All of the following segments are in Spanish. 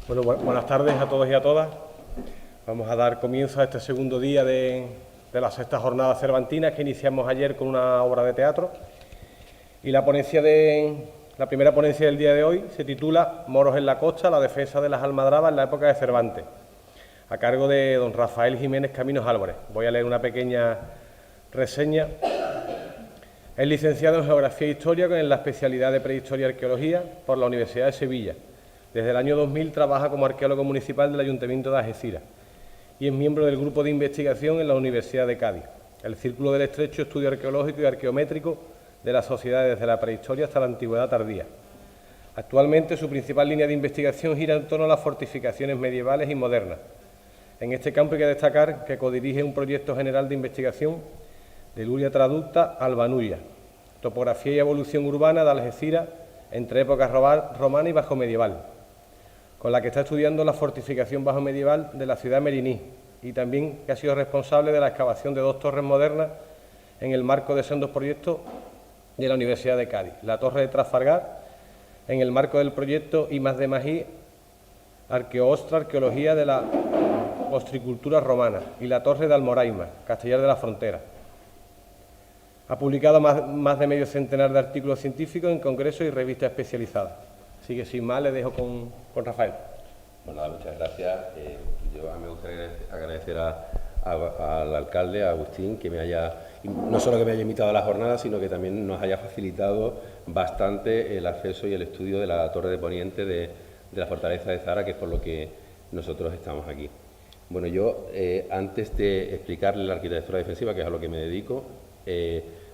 Bueno, buenas tardes a todos y a todas. Vamos a dar comienzo a este segundo día de la sexta jornada cervantina que iniciamos ayer con una obra de teatro. Y la primera ponencia del día de hoy se titula Moros en la costa, la defensa de las almadrabas en la época de Cervantes, a cargo de don Rafael Jiménez Caminos Álvarez. Voy a leer una pequeña reseña. Es licenciado en Geografía e Historia con la especialidad de Prehistoria y Arqueología por la Universidad de Sevilla. Desde el año 2000 trabaja como arqueólogo municipal del Ayuntamiento de Algeciras y es miembro del grupo de investigación en la Universidad de Cádiz, el Círculo del Estrecho Estudio Arqueológico y Arqueométrico de la sociedad desde la prehistoria hasta la antigüedad tardía. Actualmente su principal línea de investigación gira en torno a las fortificaciones medievales y modernas. En este campo hay que destacar que codirige un proyecto general de investigación de Luria Traducta Albanulla, topografía y evolución urbana de Algeciras entre épocas romana y bajo medieval, con la que está estudiando la fortificación bajo medieval de la ciudad de Meriní y también que ha sido responsable de la excavación de 2 torres modernas en el marco de sendos proyectos de la Universidad de Cádiz. La torre de Trafalgar, en el marco del proyecto I+D+I, Arqueostra, Arqueología de la Ostricultura Romana, y la torre de Almoraima, Castellar de la Frontera. Ha publicado más de medio centenar de artículos científicos en congresos y revistas especializadas. Así que sin más le dejo con Rafael. Bueno, nada, muchas gracias. Me gustaría agradecer al alcalde, a Agustín, que no solo que me haya invitado a la jornada, sino que también nos haya facilitado bastante el acceso y el estudio de la torre de poniente de la fortaleza de Zara, que es por lo que nosotros estamos aquí. Bueno, yo antes de explicarle la arquitectura defensiva, que es a lo que me dedico,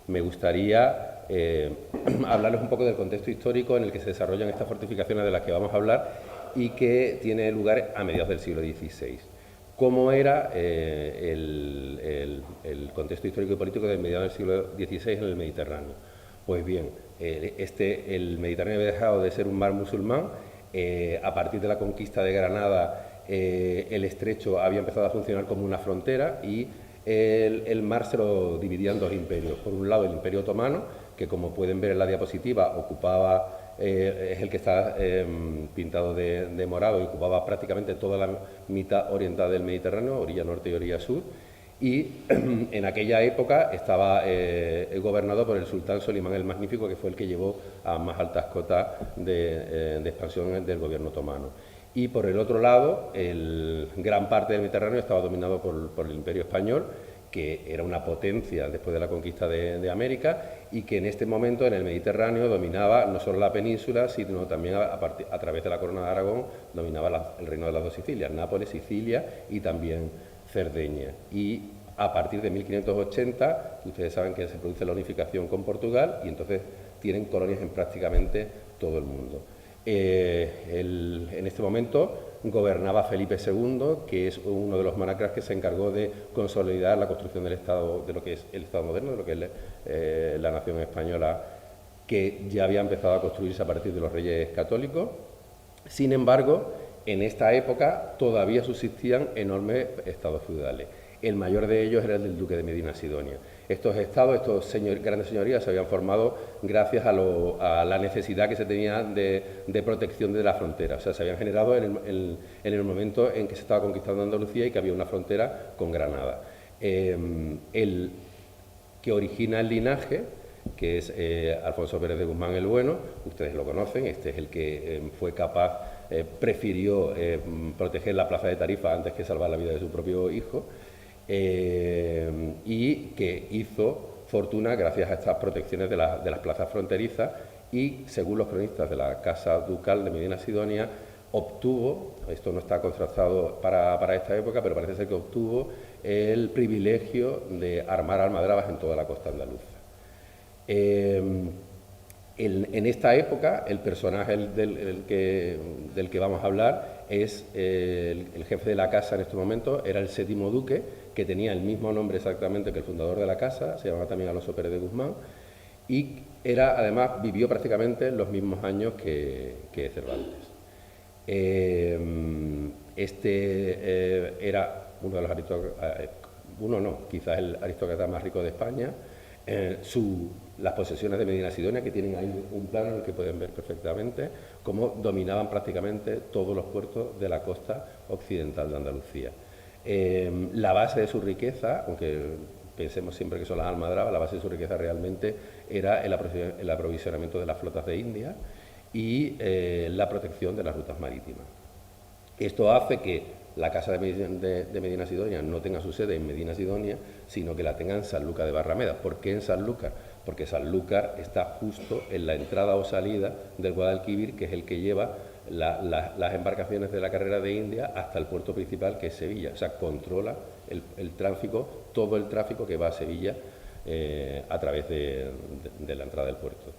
me gustaría hablarles un poco del contexto histórico en el que se desarrollan estas fortificaciones de las que vamos a hablar y que tiene lugar a mediados del siglo XVI. ¿Cómo era el contexto histórico y político de mediados del siglo XVI en el Mediterráneo? Pues bien, el Mediterráneo había dejado de ser un mar musulmán. A partir de la conquista de Granada, el estrecho había empezado a funcionar como una frontera y el mar se lo dividía en 2 imperios. Por un lado, el Imperio Otomano, que como pueden ver en la diapositiva, ocupaba, es el que está pintado de morado, y ocupaba prácticamente toda la mitad oriental del Mediterráneo, orilla norte y orilla sur, y en aquella época estaba gobernado por el sultán Solimán el Magnífico, que fue el que llevó a más altas cotas de expansión del gobierno otomano. Y por el otro lado, gran parte del Mediterráneo estaba dominado por el Imperio Español, que era una potencia después de la conquista de América y que en este momento en el Mediterráneo dominaba no solo la península, sino también a través de la Corona de Aragón dominaba el reino de las 2 Sicilias, Nápoles, Sicilia y también Cerdeña. Y a partir de 1580, ustedes saben que se produce la unificación con Portugal y entonces tienen colonias en prácticamente todo el mundo. En este momento gobernaba Felipe II, que es uno de los monarcas que se encargó de consolidar la construcción del Estado, de lo que es el Estado moderno, de lo que es la nación española, que ya había empezado a construirse a partir de los reyes católicos. Sin embargo, en esta época todavía subsistían enormes estados feudales. El mayor de ellos era el del duque de Medina Sidonia. Estos estados, grandes señorías, se habían formado gracias a la necesidad que se tenía de protección de la frontera. O sea, se habían generado en el momento en que se estaba conquistando Andalucía y que había una frontera con Granada. El que origina el linaje, que es Alfonso Pérez de Guzmán el Bueno, ustedes lo conocen, este es el que fue capaz, prefirió proteger la plaza de Tarifa antes que salvar la vida de su propio hijo. Y que hizo fortuna gracias a estas protecciones de las plazas fronterizas y, según los cronistas de la Casa Ducal de Medina Sidonia, obtuvo, esto no está contrastado para esta época, pero parece ser que obtuvo el privilegio de armar almadrabas en toda la costa andaluza. En esta época, el personaje del que vamos a hablar es el jefe de la casa en este momento, era el 7º duque, que tenía el mismo nombre exactamente que el fundador de la casa, se llamaba también Alonso Pérez de Guzmán, y además vivió prácticamente los mismos años que Cervantes. Era uno de los aristócratas, quizás el aristócrata más rico de España. las posesiones de Medina Sidonia, que tienen ahí un plano en el que pueden ver perfectamente cómo dominaban prácticamente todos los puertos de la costa occidental de Andalucía. La base de su riqueza, aunque pensemos siempre que son las almadrabas, la base de su riqueza realmente era el aprovisionamiento de las flotas de India y la protección de las rutas marítimas. Esto hace que la Casa de Medina Sidonia no tenga su sede en Medina Sidonia, sino que la tenga en Sanlúcar de Barrameda. ¿Por qué en Sanlúcar? Porque Sanlúcar está justo en la entrada o salida del Guadalquivir, que es el que lleva las embarcaciones de la carrera de India hasta el puerto principal, que es Sevilla. O sea, controla el tráfico, todo el tráfico que va a Sevilla a través de la entrada del puerto.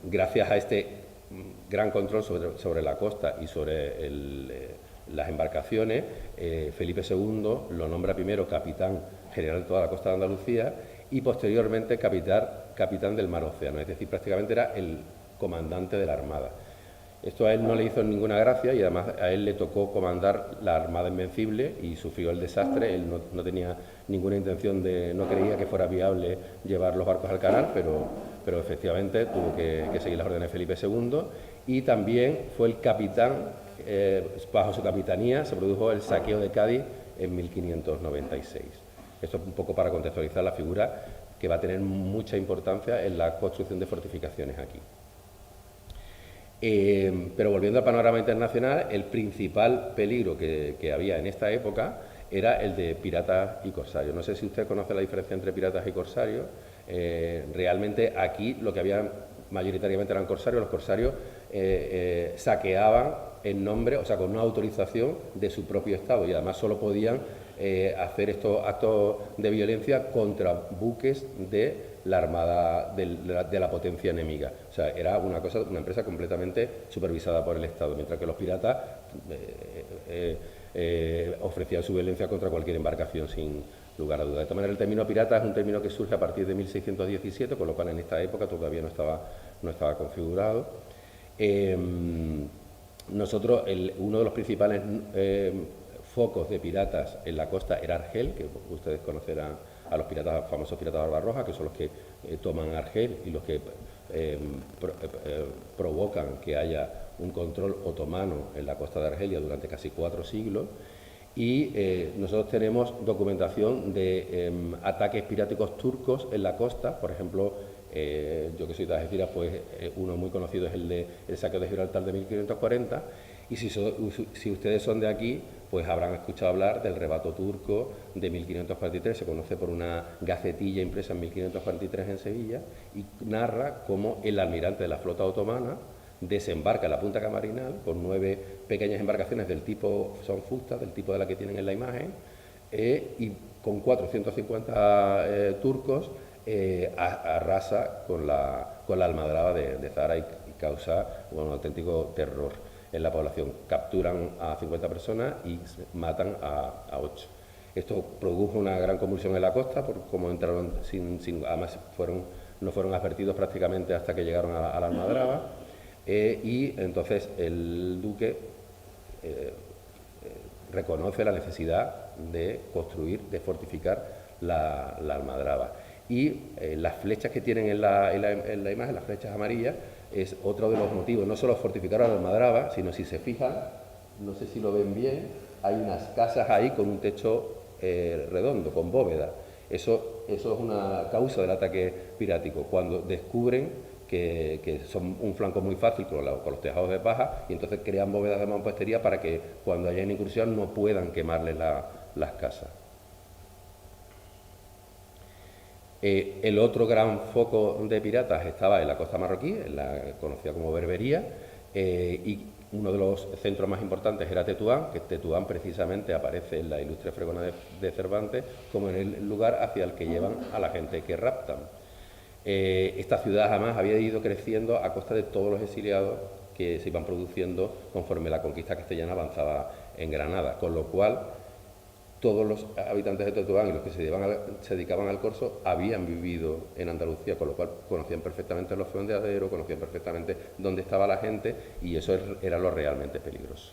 Gracias a este gran control sobre la costa y sobre las embarcaciones, Felipe II lo nombra primero capitán general de toda la costa de Andalucía y posteriormente capitán del mar Océano, es decir, prácticamente era el comandante de la Armada. Esto a él no le hizo ninguna gracia y además a él le tocó comandar la Armada Invencible y sufrió el desastre. Él no tenía ninguna intención no creía que fuera viable llevar los barcos al canal, pero efectivamente tuvo que seguir las órdenes de Felipe II y también fue el capitán, bajo su capitanía se produjo el saqueo de Cádiz en 1596. Esto es un poco para contextualizar la figura que va a tener mucha importancia en la construcción de fortificaciones aquí. Pero volviendo al panorama internacional, el principal peligro que había en esta época era el de piratas y corsarios. No sé si usted conoce la diferencia entre piratas y corsarios. Realmente aquí lo que había mayoritariamente eran corsarios. Los corsarios saqueaban en nombre, o sea, con una autorización de su propio Estado y además solo podían hacer estos actos de violencia contra buques de la armada de la potencia enemiga. O sea, era una empresa completamente supervisada por el Estado, mientras que los piratas ofrecían su violencia contra cualquier embarcación sin lugar a dudas. De todas maneras, el término pirata es un término que surge a partir de 1617, con lo cual en esta época todavía no estaba configurado. Nosotros, uno de los principales focos de piratas en la costa era Argel, que ustedes conocerán a los famosos piratas Barbarroja, que son los que toman Argel y los que provocan que haya un control otomano en la costa de Argelia durante casi 4 siglos. Y nosotros tenemos documentación de ataques piráticos turcos en la costa. Por ejemplo, yo que soy de Algeciras, pues uno muy conocido es el saqueo de Gibraltar de 1540. Y si ustedes son de aquí, pues habrán escuchado hablar del rebato turco de 1543, se conoce por una gacetilla impresa en 1543 en Sevilla, y narra cómo el almirante de la flota otomana desembarca en la Punta Camarinal con 9 pequeñas embarcaciones del tipo, son fustas, del tipo de la que tienen en la imagen, y con 450 turcos arrasa con la almadraba de Zara y causa un auténtico terror en la población. Capturan a 50 personas y matan a 8. Esto produjo una gran convulsión en la costa, por cómo entraron además no fueron advertidos prácticamente hasta que llegaron a la almadraba, y entonces el duque reconoce la necesidad de construir, de fortificar la almadraba. Y las flechas que tienen en la imagen, las flechas amarillas, es otro de los motivos. No solo fortificar a la almadraba, sino, si se fijan, no sé si lo ven bien, hay unas casas ahí con un techo redondo, con bóveda. Eso es una causa del ataque pirático, cuando descubren que son un flanco muy fácil con los tejados de paja, y entonces crean bóvedas de mampostería para que cuando haya una incursión no puedan quemarles las casas. El otro gran foco de piratas estaba en la costa marroquí, en la conocida como Berbería, y uno de los centros más importantes era Tetuán, que Tetuán precisamente aparece en la ilustre fregona de Cervantes como en el lugar hacia el que llevan a la gente que raptan. Esta ciudad jamás había ido creciendo a costa de todos los exiliados que se iban produciendo conforme la conquista castellana avanzaba en Granada, con lo cual todos los habitantes de Tetuán y los que se dedicaban al corso habían vivido en Andalucía, con lo cual conocían perfectamente los fondeaderos, conocían perfectamente dónde estaba la gente, y eso era lo realmente peligroso.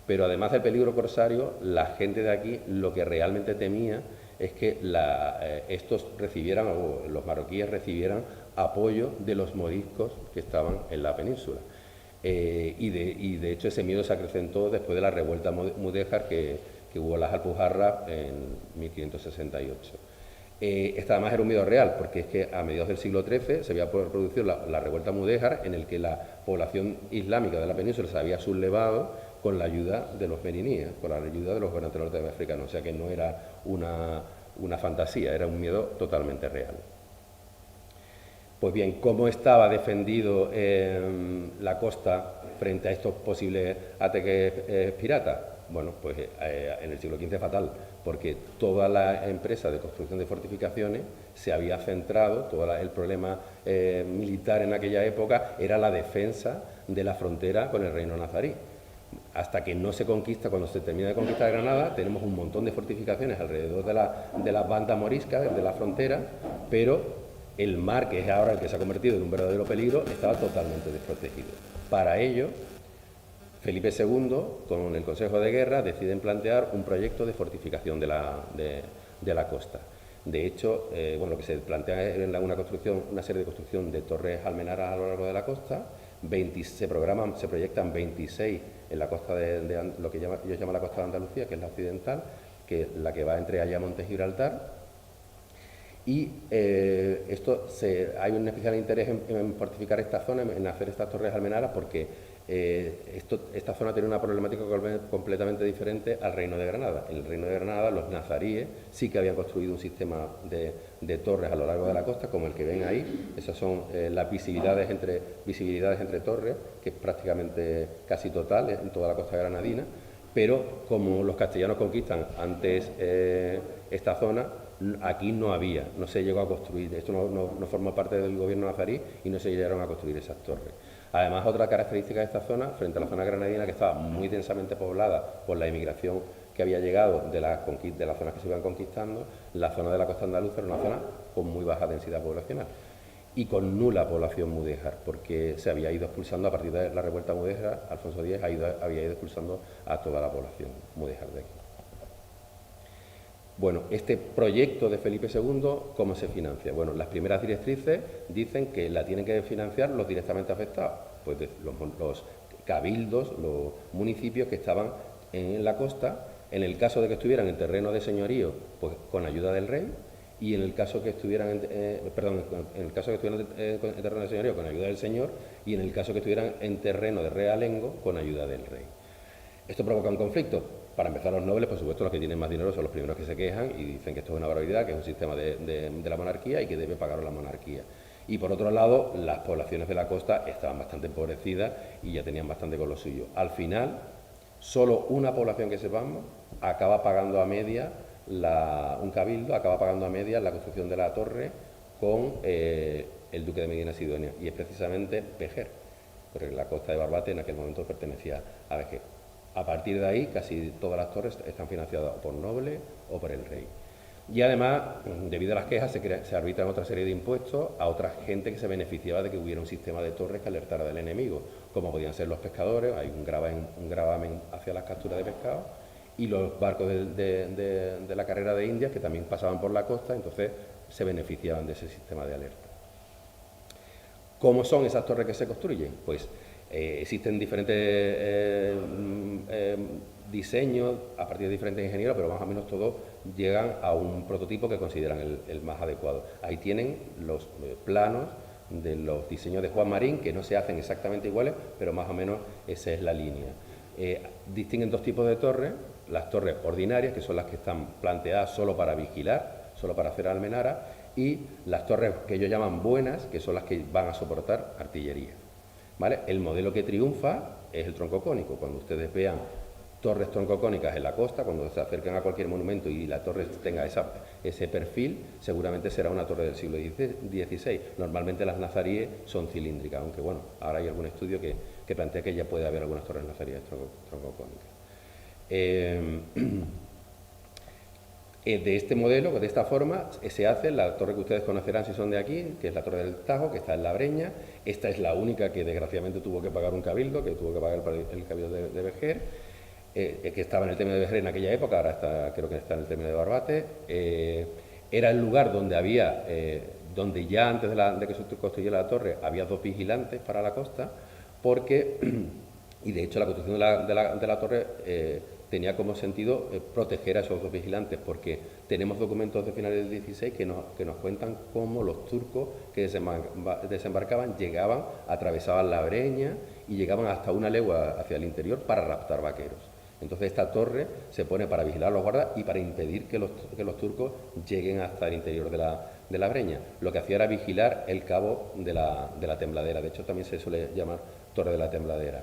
Pero además del peligro corsario, la gente de aquí lo que realmente temía es que estos recibieran, o los marroquíes recibieran apoyo de los moriscos que estaban en la península. Y de hecho ese miedo se acrecentó después de la revuelta mudéjar que hubo en las Alpujarras en 1568. Esta además era un miedo real, porque es que a mediados del siglo XIII se había producido la revuelta mudéjar, en el que la población islámica de la península se había sublevado con la ayuda de los meriníes, con la ayuda de los gobernantes norteamericanos, o sea que no era una fantasía, era un miedo totalmente real. Pues bien, ¿cómo estaba defendido la costa frente a estos posibles ataques piratas? Bueno, pues en el siglo XV fatal, porque toda la empresa de construcción de fortificaciones se había centrado, todo el problema militar en aquella época era la defensa de la frontera con el reino nazarí. Hasta que no se conquista, cuando se termina de conquistar Granada, tenemos un montón de fortificaciones alrededor de las bandas moriscas, de la frontera, pero el mar, que es ahora el que se ha convertido en un verdadero peligro, estaba totalmente desprotegido. Para ello, Felipe II, con el Consejo de Guerra, deciden plantear un proyecto de fortificación de la costa. De hecho, lo que se plantea es una serie de construcción de torres almenaras a lo largo de la costa. Se proyectan 26 en la costa de lo que ellos llaman la costa de Andalucía, que es la occidental, que es la que va entre Ayamonte y Gibraltar. Y hay un especial interés en fortificar esta zona, en hacer estas torres almenaras, porque esta zona tiene una problemática completamente diferente al Reino de Granada. En el Reino de Granada los nazaríes sí que habían construido un sistema de torres a lo largo de la costa, como el que ven ahí. Esas son las visibilidades entre torres, que es prácticamente casi total en toda la costa granadina, pero como los castellanos conquistan antes esta zona, aquí no se llegó a construir, esto no formó parte del gobierno nazarí y no se llegaron a construir esas torres. Además, otra característica de esta zona, frente a la zona granadina, que estaba muy densamente poblada por la inmigración que había llegado de las zonas que se iban conquistando, la zona de la costa andaluza era una zona con muy baja densidad poblacional y con nula población mudéjar, porque se había ido expulsando a partir de la revuelta mudéjar. Alfonso X había ido expulsando a toda la población mudéjar de aquí. Bueno, este proyecto de Felipe II, ¿cómo se financia? Bueno, las primeras directrices dicen que la tienen que financiar los directamente afectados, pues los cabildos, los municipios que estaban en la costa, en el caso de que estuvieran en terreno de señorío, pues con ayuda del rey, y en el caso que estuvieran en terreno de señorío, con ayuda del señor, y en el caso que estuvieran en terreno de realengo, con ayuda del rey. ¿Esto provoca un conflicto? Para empezar, los nobles, por supuesto, los que tienen más dinero son los primeros que se quejan y dicen que esto es una barbaridad, que es un sistema de la monarquía y que debe pagar la monarquía. Y por otro lado, las poblaciones de la costa estaban bastante empobrecidas y ya tenían bastante con lo suyo. Al final, solo una población que sepamos acaba pagando a media, un cabildo acaba pagando a media la construcción de la torre con el duque de Medina Sidonia, y es precisamente Vejer, porque la costa de Barbate en aquel momento pertenecía a Vejer. A partir de ahí, casi todas las torres están financiadas por nobles o por el rey. Y además, debido a las quejas, se arbitran otra serie de impuestos a otra gente que se beneficiaba de que hubiera un sistema de torres que alertara del enemigo, como podían ser los pescadores. Hay un gravamen hacia las capturas de pescado, y los barcos de la carrera de Indias, que también pasaban por la costa, entonces se beneficiaban de ese sistema de alerta. ¿Cómo son esas torres que se construyen? Pues existen diferentes diseños a partir de diferentes ingenieros, pero más o menos todos llegan a un prototipo que consideran el más adecuado. Ahí tienen los planos de los diseños de Juan Marín, que no se hacen exactamente iguales, pero más o menos esa es la línea. Distinguen dos tipos de torres: las torres ordinarias, que son las que están planteadas solo para vigilar, solo para hacer almenara, y las torres que ellos llaman buenas, que son las que van a soportar artillería. ¿Vale? El modelo que triunfa es el troncocónico. Cuando ustedes vean torres troncocónicas en la costa, cuando se acerquen a cualquier monumento y la torre tenga ese perfil, seguramente será una torre del siglo XVI. Normalmente las nazaríes son cilíndricas, aunque bueno, ahora hay algún estudio que plantea que ya puede haber algunas torres nazaríes troncocónicas. De este modelo, de esta forma, se hace la torre que ustedes conocerán si son de aquí, que es la Torre del Tajo, que está en La Breña. Esta es la única que desgraciadamente tuvo que pagar un cabildo, que tuvo que pagar el cabildo de Vejer. que estaba en el término de Vejer en aquella época, ahora creo que está en el término de Barbate. Era el lugar donde había, donde ya antes de que se construyera la torre había 2 vigilantes para la costa, porque, y de hecho la construcción de la torre tenía como sentido proteger a esos 2 vigilantes, porque tenemos documentos de finales del 16 que nos cuentan cómo los turcos que desembarcaban llegaban, atravesaban la Breña y llegaban hasta 1 legua hacia el interior para raptar vaqueros. Entonces esta torre se pone para vigilar a los guardas y para impedir que los turcos lleguen hasta el interior de la Breña. Lo que hacía era vigilar el cabo de la Tembladera, de hecho también se suele llamar Torre de la Tembladera.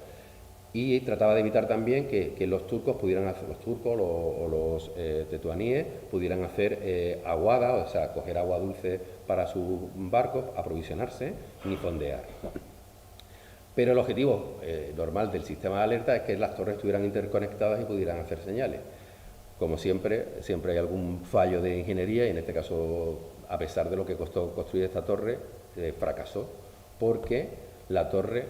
Y trataba de evitar también que los turcos pudieran hacer, los turcos o los tetuaníes pudieran hacer aguada, o sea, coger agua dulce para sus barcos, aprovisionarse, ni fondear. Pero el objetivo normal del sistema de alerta es que las torres estuvieran interconectadas y pudieran hacer señales. Como siempre hay algún fallo de ingeniería y en este caso, a pesar de lo que costó construir esta torre, fracasó, porque la torre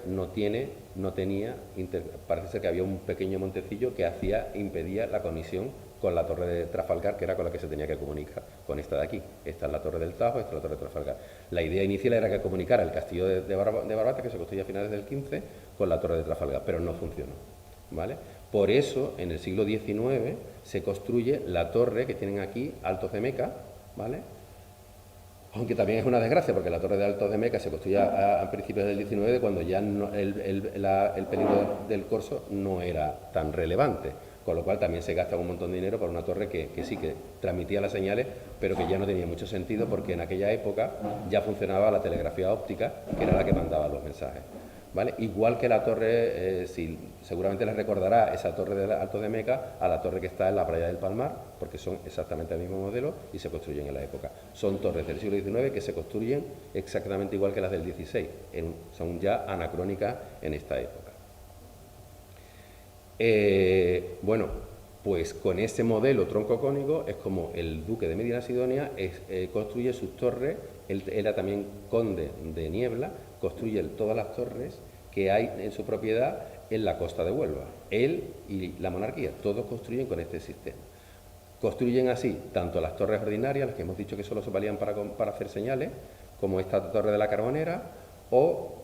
parece ser que había un pequeño montecillo que impedía la conexión con la torre de Trafalgar, que era con la que se tenía que comunicar, con esta de aquí. Esta es la torre del Tajo, esta es la torre de Trafalgar. La idea inicial era que comunicara el castillo de Barbate, que se construía a finales del 15, con la torre de Trafalgar, pero no funcionó, ¿vale? Por eso, en el siglo XIX, se construye la torre que tienen aquí, Altos de Meca, ¿vale? Aunque también es una desgracia, porque la torre de Altos de Meca se construye a principios del 19, cuando ya el peligro del corso no era tan relevante, con lo cual también se gasta un montón de dinero para una torre que sí que transmitía las señales, pero que ya no tenía mucho sentido, porque en aquella época ya funcionaba la telegrafía óptica, que era la que mandaba los mensajes, ¿vale? Igual que la torre, seguramente les recordará esa torre de Altos de Meca a la torre que está en la playa del Palmar, porque son exactamente el mismo modelo y se construyen en la época. Son torres del siglo XIX que se construyen exactamente igual que las del XVI, son ya anacrónicas en esta época. Bueno, pues con ese modelo troncocónico es como el duque de Medina Sidonia construye sus torres. Él era también conde de Niebla, construye todas las torres que hay en su propiedad en la costa de Huelva. Él y la monarquía, todos construyen con este sistema. Construyen así tanto las torres ordinarias, las que hemos dicho que solo se valían para hacer señales, como esta torre de la Carbonera, o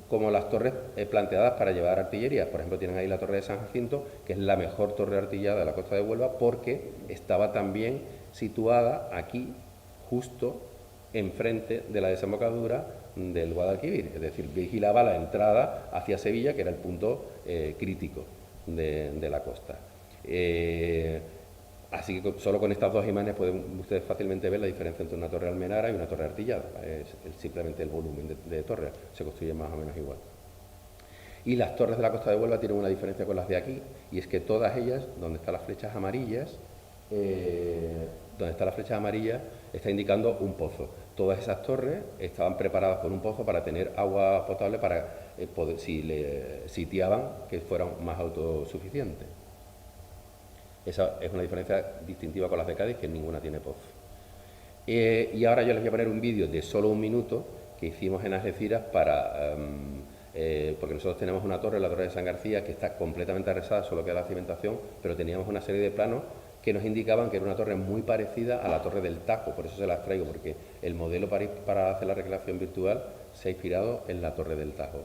como las torres planteadas para llevar artillería. Por ejemplo, tienen ahí la torre de San Jacinto, que es la mejor torre artillada de la costa de Huelva, porque estaba también situada aquí, justo enfrente de la desembocadura del Guadalquivir, es decir, vigilaba la entrada hacia Sevilla, que era el punto crítico de la costa. Así que solo con estas 2 imágenes pueden ustedes fácilmente ver la diferencia entre una torre almenara y una torre artillada. Es simplemente el volumen de torres, se construyen más o menos igual. Y las torres de la costa de Huelva tienen una diferencia con las de aquí, y es que todas ellas, donde están las flechas amarillas, está indicando un pozo. Todas esas torres estaban preparadas con un pozo para tener agua potable para poder, si le sitiaban, que fueran más autosuficientes. Esa es una diferencia distintiva con las de Cádiz, que ninguna tiene pozo. Y ahora yo les voy a poner un vídeo de solo 1 minuto que hicimos en Algeciras porque nosotros tenemos una torre, la torre de San García, que está completamente arrasada, solo queda la cimentación, pero teníamos una serie de planos que nos indicaban que era una torre muy parecida a la torre del Tajo. Por eso se las traigo, porque el modelo para hacer la recreación virtual se ha inspirado en la torre del Tajo.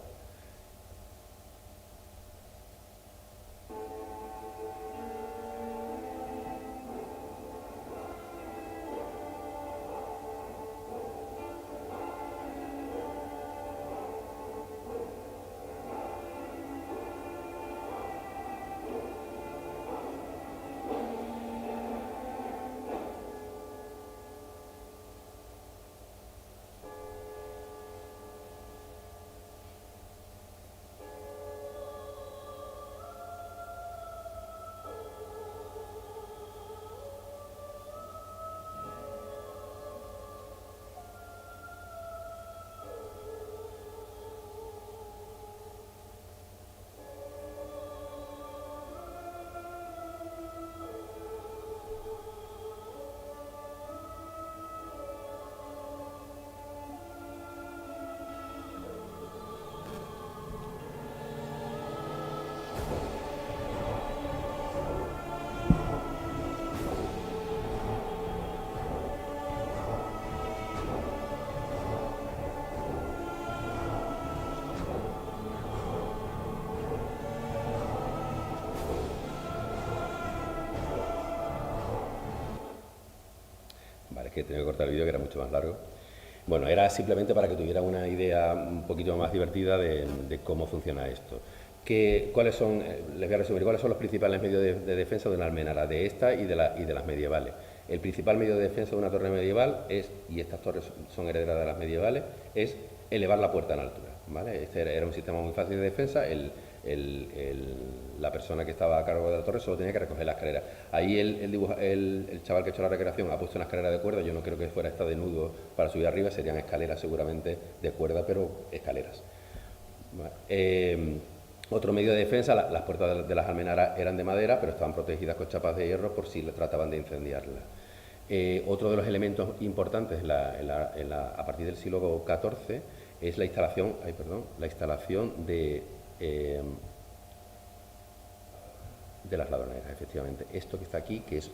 es que tenía que cortar el vídeo, que era mucho más largo. Bueno, era simplemente para que tuvieran una idea un poquito más divertida de cómo funciona esto. ¿Cuáles son, les voy a resumir, cuáles son los principales medios de defensa de una almenara, de esta y de las medievales? El principal medio de defensa de una torre medieval es, y estas torres son herederas de las medievales, es elevar la puerta en altura, ¿vale? Este era un sistema muy fácil de defensa. La persona que estaba a cargo de la torre solo tenía que recoger la escalera. Ahí el chaval que ha hecho la recreación ha puesto una escalera de cuerda. Yo no creo que fuera esta de nudo para subir arriba, serían escaleras seguramente de cuerda, pero escaleras. Otro medio de defensa, las puertas de las almenaras eran de madera, pero estaban protegidas con chapas de hierro por si trataban de incendiarlas. Otro de los elementos importantes a partir del siglo XIV es la instalación de las ladroneras, efectivamente. Esto que está aquí, que es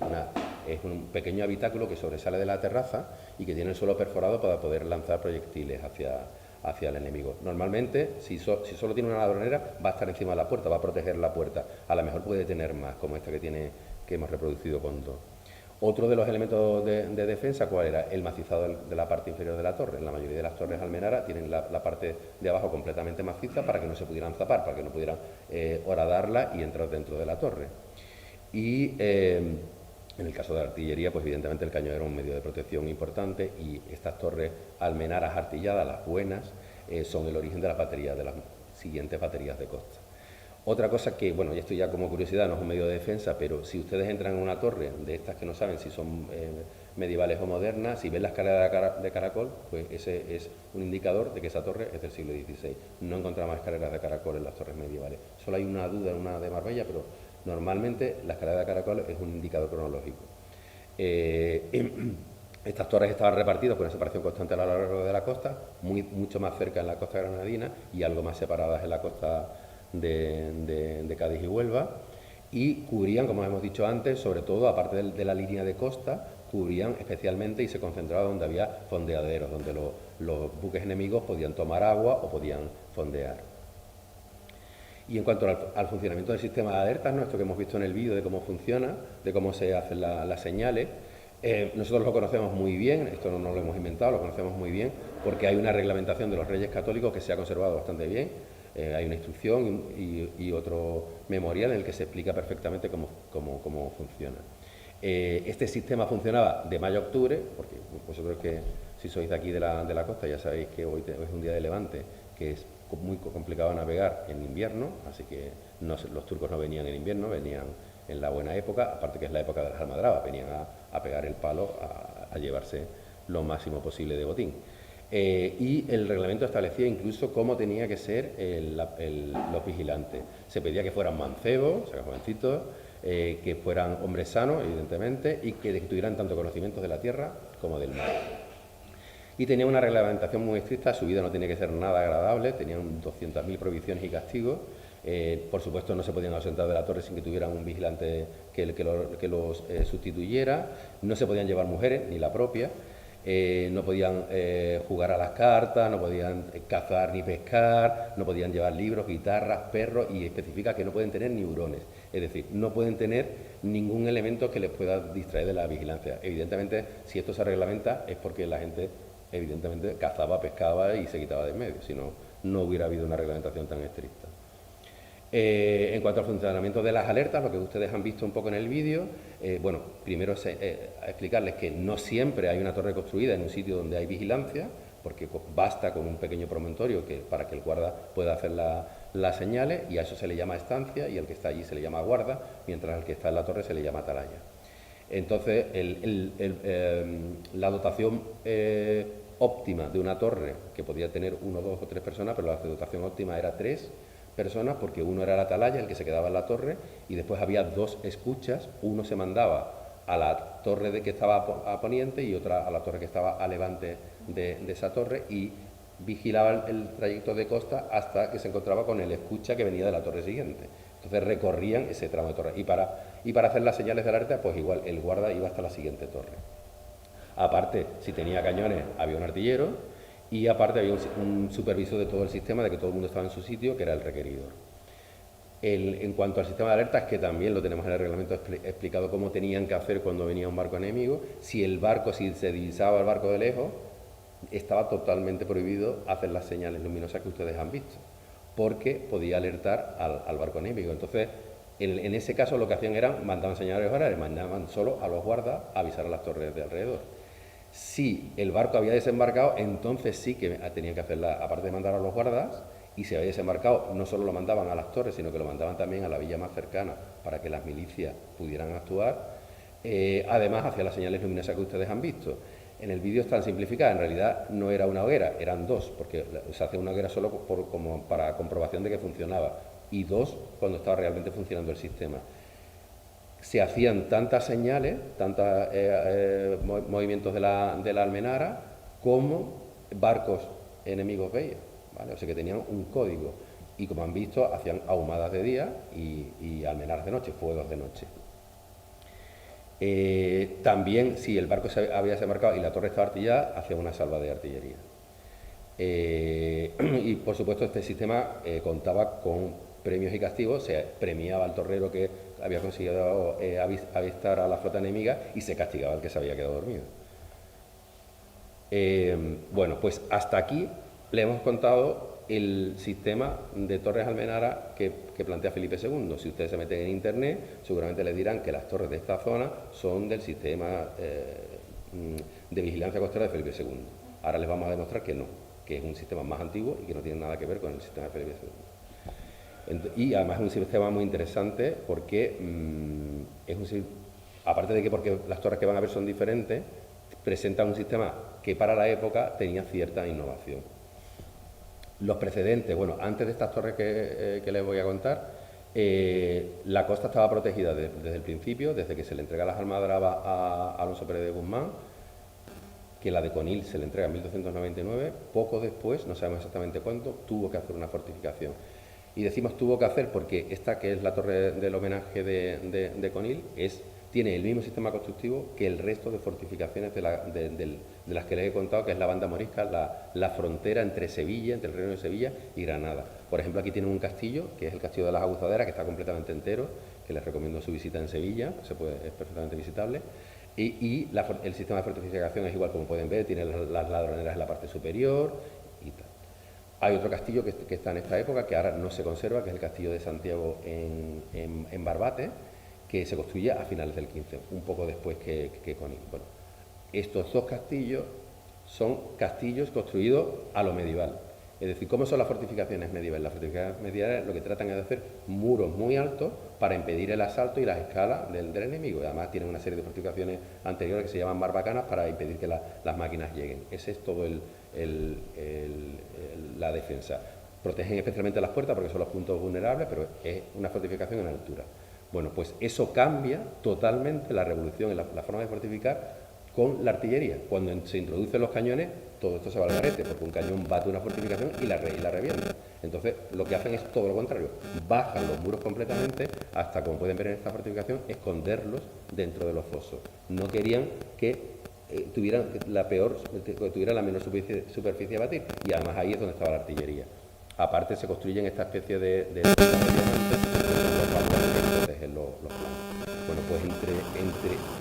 un pequeño habitáculo que sobresale de la terraza y que tiene el suelo perforado para poder lanzar proyectiles hacia el enemigo. Normalmente, si solo tiene una ladronera, va a estar encima de la puerta, va a proteger la puerta. A lo mejor puede tener más, como esta que hemos reproducido con dos. Otro de los elementos de defensa, ¿cuál era? El macizado de la parte inferior de la torre. La mayoría de las torres almenaras tienen la parte de abajo completamente maciza para que no se pudieran zapar, para que no pudieran horadarla y entrar dentro de la torre. Y en el caso de la artillería, pues evidentemente el cañón era un medio de protección importante, y estas torres almenaras artilladas, las buenas, son el origen de las baterías, de las siguientes baterías de costa. Otra cosa que, bueno, y esto ya como curiosidad, no es un medio de defensa, pero si ustedes entran en una torre de estas que no saben si son medievales o modernas, si ven la escalera de caracol, pues ese es un indicador de que esa torre es del siglo XVI. No encontramos escaleras de caracol en las torres medievales. Solo hay una duda en una de Marbella, pero normalmente la escalera de caracol es un indicador cronológico. Estas torres estaban repartidas con una separación constante a lo largo de la costa, mucho más cerca en la costa granadina y algo más separadas en la costa de Cádiz y Huelva, y cubrían, como hemos dicho antes, sobre todo, aparte de la línea de costa, cubrían especialmente y se concentraba donde había fondeaderos, donde los buques enemigos podían tomar agua o podían fondear. Y en cuanto al funcionamiento del sistema de alertas, ¿no? Esto que hemos visto en el vídeo de cómo funciona, de cómo se hacen las señales, nosotros lo conocemos muy bien, esto no lo hemos inventado, lo conocemos muy bien, porque hay una reglamentación de los Reyes Católicos que se ha conservado bastante bien. Hay una instrucción y otro memorial en el que se explica perfectamente cómo funciona. Este sistema funcionaba de mayo a octubre, porque vosotros que si sois de aquí de la costa ya sabéis que hoy es un día de levante, que es muy complicado navegar en invierno, así que los turcos no venían en invierno, venían en la buena época, aparte que es la época de las almadrabas, venían a pegar el palo, a llevarse lo máximo posible de botín. Y el reglamento establecía incluso cómo tenía que ser los vigilantes. Se pedía que fueran mancebos, o sea, jovencitos, que fueran hombres sanos, evidentemente, y que tuvieran tanto conocimientos de la tierra como del mar. Y tenía una reglamentación muy estricta, su vida no tenía que ser nada agradable, tenían 200.000 prohibiciones y castigos. Por supuesto, no se podían ausentar de la torre sin que tuvieran un vigilante que los sustituyera. No se podían llevar mujeres, ni la propia. No podían jugar a las cartas, no podían cazar ni pescar, no podían llevar libros, guitarras, perros, y especifica que no pueden tener ni hurones. Es decir, no pueden tener ningún elemento que les pueda distraer de la vigilancia. Evidentemente, si esto se reglamenta es porque la gente, evidentemente, cazaba, pescaba y se quitaba de en medio, si no, no hubiera habido una reglamentación tan estricta. En cuanto al funcionamiento de las alertas, lo que ustedes han visto un poco en el vídeo, bueno, primero es explicarles que no siempre hay una torre construida en un sitio donde hay vigilancia, porque basta con un pequeño promontorio para que el guarda pueda hacer las señales, y a eso se le llama estancia, y al que está allí se le llama guarda, mientras al que está en la torre se le llama atalaya. Entonces, la dotación óptima de una torre, que podía tener 1, 2 o 3 personas, pero la dotación óptima era 3 personas, porque uno era el atalaya, el que se quedaba en la torre, y después había 2 escuchas. Uno se mandaba a la torre que estaba a poniente y otra a la torre que estaba a levante de esa torre, y vigilaba el trayecto de costa hasta que se encontraba con el escucha que venía de la torre siguiente. Entonces recorrían ese tramo de torre, y para hacer las señales de alerta, pues igual el guarda iba hasta la siguiente torre. Aparte, si tenía cañones, había un artillero, y aparte había un supervisor de todo el sistema, de que todo el mundo estaba en su sitio, que era el requeridor. En cuanto al sistema de alertas, que también lo tenemos en el reglamento explicado cómo tenían que hacer cuando venía un barco enemigo, si se divisaba el barco de lejos, estaba totalmente prohibido hacer las señales luminosas que ustedes han visto, porque podía alertar al barco enemigo. Entonces, en ese caso lo que hacían era, mandaban señales horarias, mandaban solo a los guardas a avisar a las torres de alrededor. Si el barco había desembarcado, entonces sí que tenían que hacerla, aparte de mandar a los guardas, y si había desembarcado, no solo lo mandaban a las torres, sino que lo mandaban también a la villa más cercana para que las milicias pudieran actuar. Además, hacía las señales luminosas que ustedes han visto. En el vídeo están simplificadas, en realidad no era una hoguera, eran dos, porque se hace una hoguera solo como para comprobación de que funcionaba, y dos cuando estaba realmente funcionando el sistema. Se hacían tantas señales, tantos movimientos de la almenara, como barcos enemigos veían, ¿vale? O sea que tenían un código, y como han visto, hacían ahumadas de día y almenaras de noche, fuegos de noche. También, si el barco había desembarcado y la torre estaba artillada, hacía una salva de artillería. Y por supuesto este sistema contaba con premios y castigos, se premiaba al torrero que había conseguido avistar a la flota enemiga y se castigaba al que se había quedado dormido. Bueno, pues hasta aquí le hemos contado el sistema de torres almenara que plantea Felipe II. Si ustedes se meten en internet, seguramente les dirán que las torres de esta zona son del sistema de vigilancia costera de Felipe II. Ahora les vamos a demostrar que no, que es un sistema más antiguo y que no tiene nada que ver con el sistema de Felipe II. Y además es un sistema muy interesante porque aparte de que porque las torres que van a ver son diferentes, presentan un sistema que para la época tenía cierta innovación. Los precedentes, bueno, antes de estas torres que les voy a contar, la costa estaba protegida desde el principio, desde que se le entrega las almadrabas a Alonso Pérez de Guzmán, que la de Conil se le entrega en 1299, poco después, no sabemos exactamente cuánto, tuvo que hacer una fortificación. Y decimos tuvo que hacer porque esta, que es la torre del homenaje de Conil, tiene el mismo sistema constructivo que el resto de fortificaciones de las que les he contado, que es la banda morisca, la frontera entre Sevilla, entre el reino de Sevilla y Granada. Por ejemplo, aquí tienen un castillo, que es el castillo de las Aguzaderas, que está completamente entero, que les recomiendo su visita en Sevilla, es perfectamente visitable. Y el sistema de fortificación es igual, como pueden ver, tiene las ladroneras en la parte superior y tal. Hay otro castillo que está en esta época, que ahora no se conserva, que es el castillo de Santiago en Barbate, que se construye a finales del 15, un poco después que Conil. Bueno, estos dos castillos son castillos construidos a lo medieval. Es decir, ¿cómo son las fortificaciones medievales? Las fortificaciones medievales lo que tratan es de hacer muros muy altos para impedir el asalto y las escalas del enemigo. Y además tienen una serie de fortificaciones anteriores que se llaman barbacanas para impedir que las máquinas lleguen. Ese es todo la defensa. Protegen especialmente las puertas porque son los puntos vulnerables, pero es una fortificación en altura. Bueno, pues eso cambia totalmente la revolución en la forma de fortificar con la artillería. Cuando se introducen los cañones, todo esto se va al garete, porque un cañón bate una fortificación y la revienta. Entonces, lo que hacen es todo lo contrario. Bajan los muros completamente hasta, como pueden ver en esta fortificación, esconderlos dentro de los fosos. No querían que tuvieran la menor superficie a batir, y además ahí es donde estaba la artillería. Aparte se construyen esta especie de diamantes que protegen los flancos. Bueno, pues entre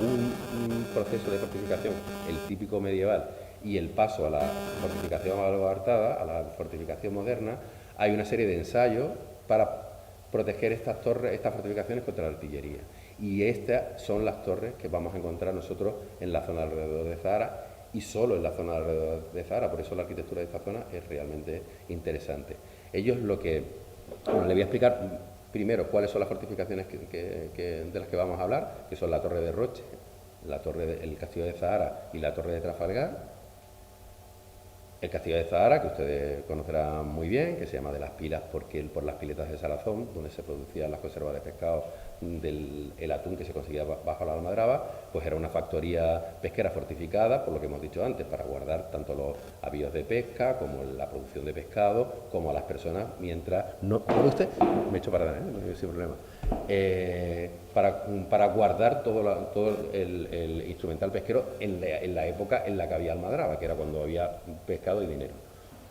un proceso de fortificación, el típico medieval, y el paso a la fortificación adaptada, a la fortificación moderna, hay una serie de ensayos para proteger estas fortificaciones contra la artillería. Y estas son las torres que vamos a encontrar nosotros en la zona alrededor de Zahara, y solo en la zona alrededor de Zahara. Por eso la arquitectura de esta zona es realmente interesante. Ellos le voy a explicar primero cuáles son las fortificaciones de las que vamos a hablar, que son la Torre de Roche, el Castillo de Zahara y la Torre de Trafalgar. El Castillo de Zahara, que ustedes conocerán muy bien, que se llama de las Pilas por las piletas de Salazón, donde se producían las conservas de pescado el atún que se conseguía bajo la almadraba, pues era una factoría pesquera fortificada, por lo que hemos dicho antes, para guardar tanto los avíos de pesca como la producción de pescado, como a las personas mientras no... ¿Puede usted? Me echo para adelante, sin problema. Para guardar todo el instrumental pesquero en la época en la que había almadraba, que era cuando había pescado y dinero.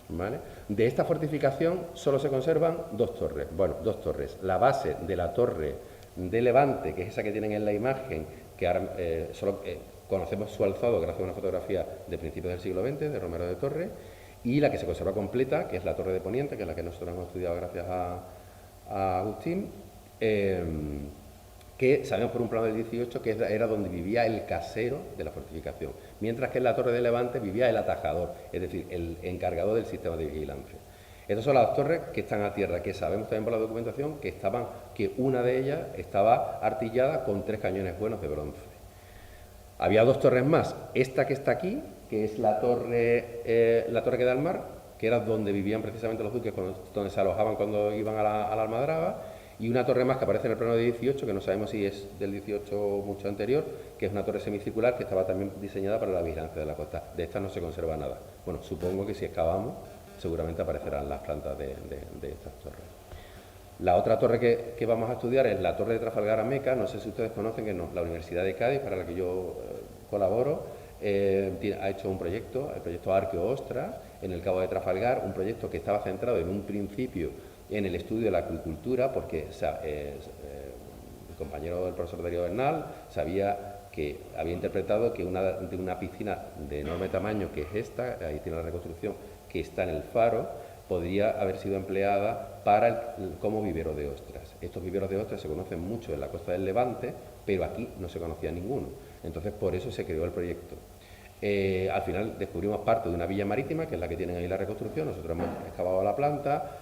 ¿vale? De esta fortificación solo se conservan dos torres. Bueno, dos torres. La base de la torre de Levante, que es esa que tienen en la imagen, que ahora solo conocemos su alzado gracias a una fotografía de principios del siglo XX, de Romero de Torres, y la que se conserva completa, que es la torre de Poniente, que es la que nosotros hemos estudiado gracias a Agustín, que sabemos por un plano del 18 que era donde vivía el casero de la fortificación, mientras que en la torre de Levante vivía el atajador, es decir, el encargado del sistema de vigilancia. Estas son las dos torres que están a tierra, que sabemos también por la documentación que una de ellas estaba artillada con 3 cañones buenos de bronce. Había 2 torres más, esta que está aquí, que es la torre que da al mar, que era donde vivían precisamente los duques, donde se alojaban cuando iban a la Almadraba, y una torre más que aparece en el plano de 18, que no sabemos si es del 18 o mucho anterior, que es una torre semicircular que estaba también diseñada para la vigilancia de la costa. De esta no se conserva nada. Bueno, supongo que si excavamos, seguramente aparecerán las plantas de estas torres. La otra torre que vamos a estudiar es la torre de Trafalgar a Meca. No sé si ustedes conocen que la Universidad de Cádiz, para la que yo colaboro, ha hecho un proyecto, el proyecto Arqueo Ostra, en el Cabo de Trafalgar, un proyecto que estaba centrado en un principio en el estudio de la acuicultura, porque el compañero del profesor Darío Bernal sabía que había interpretado que de una piscina de enorme tamaño, que es esta, ahí tiene la reconstrucción, que está en el faro, podría haber sido empleada como vivero de ostras. Estos viveros de ostras se conocen mucho en la costa del Levante, pero aquí no se conocía ninguno. Entonces, por eso se creó el proyecto. Al final descubrimos parte de una villa marítima, que es la que tienen ahí la reconstrucción. Nosotros hemos excavado la planta,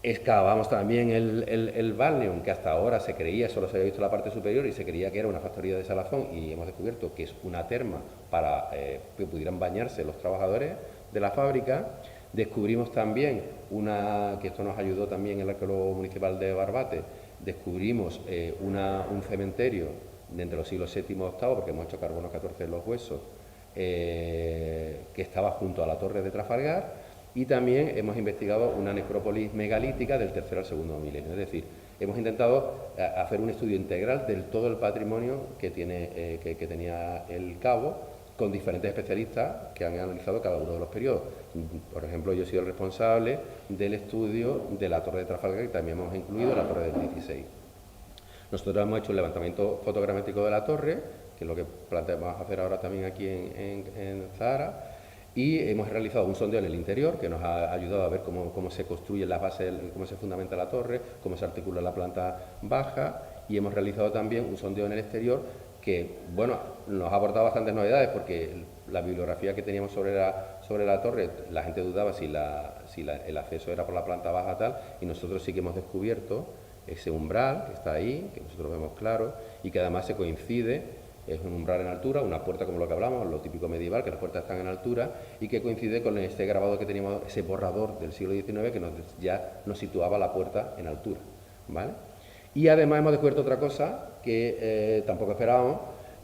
excavamos también el balneum, que hasta ahora se creía, solo se había visto la parte superior y se creía que era una factoría de salazón, y hemos descubierto que es una terma para que pudieran bañarse los trabajadores de la fábrica. Descubrimos también que esto nos ayudó también el arqueólogo municipal de Barbate, descubrimos un cementerio de entre los siglos VII y VIII, porque hemos hecho carbono 14 en los huesos, que estaba junto a la torre de Trafalgar, y también hemos investigado una necrópolis megalítica del tercero al segundo milenio. Es decir, hemos intentado hacer un estudio integral de todo el patrimonio que tenía el Cabo, con diferentes especialistas que han analizado cada uno de los periodos. Por ejemplo, yo he sido el responsable del estudio de la torre de Trafalgar, y también hemos incluido la torre del 16. Nosotros hemos hecho un levantamiento fotogramétrico de la torre, que es lo que planteamos hacer ahora también aquí en Zahara, y hemos realizado un sondeo en el interior que nos ha ayudado a ver cómo se construyen las bases, cómo se fundamenta la torre, cómo se articula la planta baja, y hemos realizado también un sondeo en el exterior que, bueno, nos ha aportado bastantes novedades, porque la bibliografía que teníamos sobre la torre, la gente dudaba si el acceso era por la planta baja tal, y nosotros sí que hemos descubierto ese umbral que está ahí, que nosotros vemos claro, y que además se coincide, es un umbral en altura, una puerta como lo que hablamos, lo típico medieval, que las puertas están en altura, y que coincide con este grabado que teníamos, ese borrador del siglo XIX, que ya nos situaba la puerta en altura, ¿vale? Y además hemos descubierto otra cosa que tampoco esperábamos,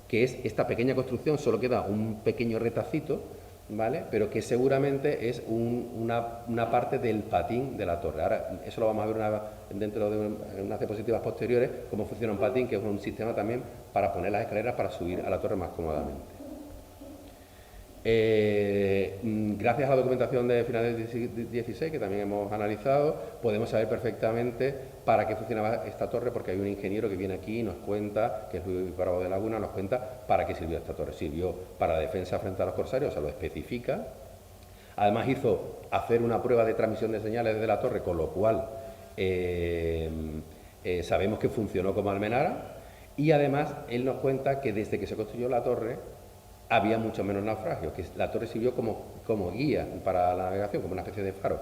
que es esta pequeña construcción. Solo queda un pequeño retacito, ¿vale? Pero que seguramente es una parte del patín de la torre. Ahora, eso lo vamos a ver dentro de unas diapositivas posteriores, cómo funciona un patín, que es un sistema también para poner las escaleras para subir a la torre más cómodamente. Gracias a la documentación de finales del 16, que también hemos analizado, podemos saber perfectamente para qué funcionaba esta torre, porque hay un ingeniero que viene aquí y nos cuenta, que es Luis Bravo de Laguna, nos cuenta para qué sirvió esta torre. Sirvió para defensa frente a los corsarios, o sea, lo especifica. Además hizo hacer una prueba de transmisión de señales desde la torre, con lo cual sabemos que funcionó como almenara, y además él nos cuenta que desde que se construyó la torre había mucho menos naufragios, que la torre sirvió como guía para la navegación, como una especie de faro.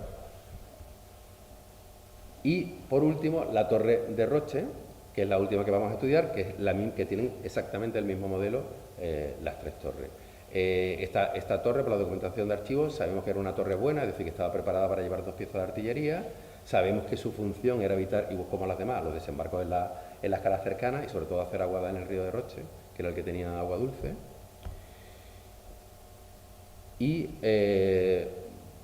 Y por último, la torre de Roche, que es la última que vamos a estudiar, que tienen exactamente el mismo modelo las 3 torres. Esta torre, por la documentación de archivos, sabemos que era una torre buena, es decir, que estaba preparada para llevar 2 piezas de artillería. Sabemos que su función era evitar, y como las demás, los desembarcos en las calas cercanas, y sobre todo hacer aguada en el río de Roche, que era el que tenía agua dulce. Y,